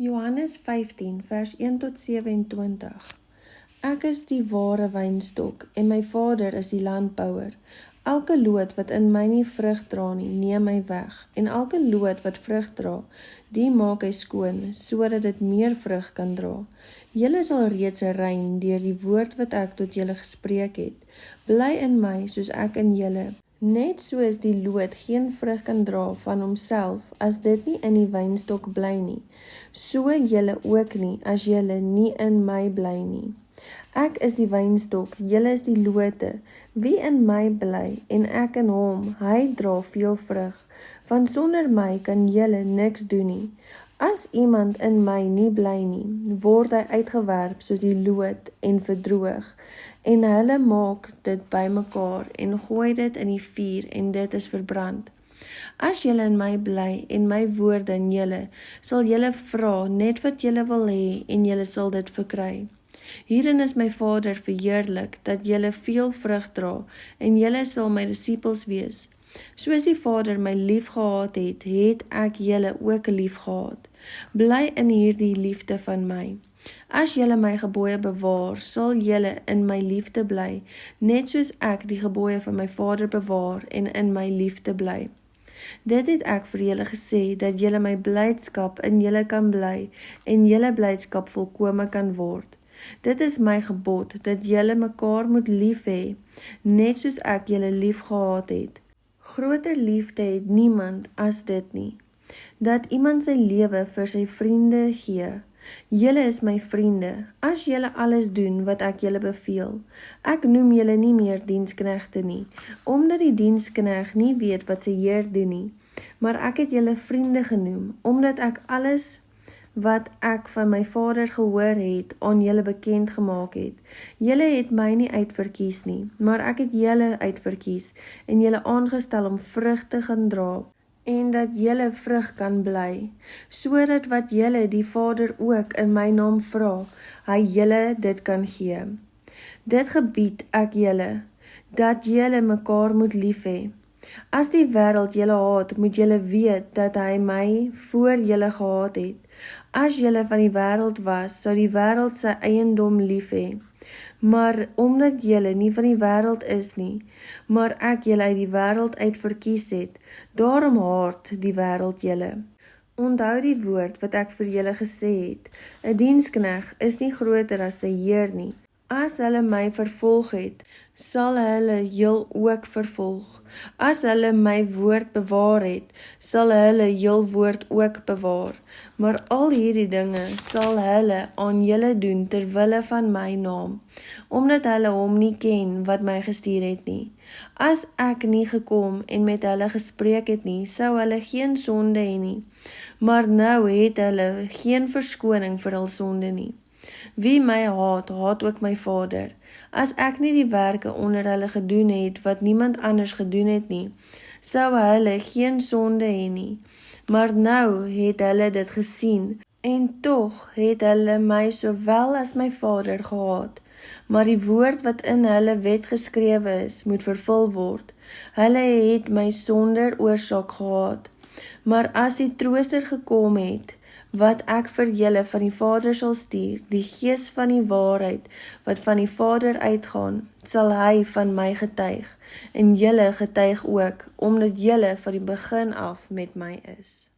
Johannes 15 vers 1 tot 27. Ek is die ware wynstok en my Vader is die landbouer. Elke loot wat in my nie vrug dra nie, neem hy weg. En elke loot wat vrug dra, die maak hy skoon, sodat dit meer vrug kan dra. Julle sal reeds rein deur die woord wat ek tot julle gespreek het. Bly in my soos ek in julle. Net soos die loot geen vrug kan dra van homself as dit nie in die wynstok bly nie, so julle ook nie as julle nie in my bly nie. Ek is die wynstok, julle is die lote. Wie in my bly en ek in hom, hy dra veel vrug, want sonder my kan julle niks doen nie. As iemand in my nie bly nie, word hy uitgewerp soos die loot en verdroog, en hulle maak dit bymekaar en gooi dit in die vuur en dit is verbrand. As julle in my bly en my woorde in julle, sal julle vra net wat julle wil hê en julle sal dit verkry. Hierin is my Vader verheerlik, dat julle veel vrug dra en julle sal my disippels wees. Soos die Vader my lief gehad het, het ek julle ook lief gehad. Bly in hierdie liefde van my. As julle my gebooie bewaar, sal julle in my liefde bly, net soos ek die gebooie van my Vader bewaar en in my liefde bly. Dit het ek vir julle gesê, dat julle my blydskap in julle kan bly en julle blydskap volkome kan word. Dit is my gebod, dat julle mekaar moet lief hê, net soos ek julle lief gehad het. Groter liefde het niemand as dit nie, dat iemand sy lewe vir sy vriende gee. Julle is my vriende, as julle alles doen wat ek julle beveel. Ek noem julle nie meer diensknegte nie, omdat die dienskneg nie weet wat sy heer doen nie. Maar ek het julle vriende genoem, omdat ek alles wat ek van my Vader gehoor het, aan julle bekend gemaak het. Julle het my nie uitverkies nie, maar ek het julle uitverkies en julle aangestel om vrug te gaan dra, en dat julle vrug kan bly, sodat wat julle die Vader ook in my naam vra, hy julle dit kan gee. Dit gebied ek julle, dat julle mekaar moet lief hê. As die wêreld julle haat, moet julle weet dat hy my voor julle gehaat het. As julle van die wêreld was, sou die wêreld sy eiendom lief hê. Maar omdat julle nie van die wêreld is nie, maar ek julle uit die wêreld uit verkies het, daarom haat die wêreld julle. Onthou die woord wat ek vir julle gesê het, 'n dienskneg is nie groter as sy heer nie. As hulle my vervolg het, sal hulle jul ook vervolg. As hulle my woord bewaar het, sal hulle jul woord ook bewaar. Maar al hierdie dinge sal hulle aan julle doen ter wille van my naam, omdat hulle hom nie ken wat my gestuur het nie. As ek nie gekom en met hulle gespreek het nie, sou hulle geen sonde hê nie. Maar nou het hulle geen verskoning vir hul sonde nie. Wie my haat, haat ook my Vader. As ek nie die werke onder hulle gedoen het, wat niemand anders gedoen het nie, sou hulle geen sonde hê nie. Maar nou het hulle dit gesien, en tog het hulle my sowel as my Vader gehaat. Maar die woord wat in hulle wet geskrewe is, moet vervul word. Hulle het my sonder oorsaak gehaat. Maar as die Trooster gekom het, wat ek vir julle van die Vader sal stuur, die Gees van die waarheid, wat van die Vader uitgaan, sal hy van my getuig, en julle getuig ook, omdat julle van die begin af met my is.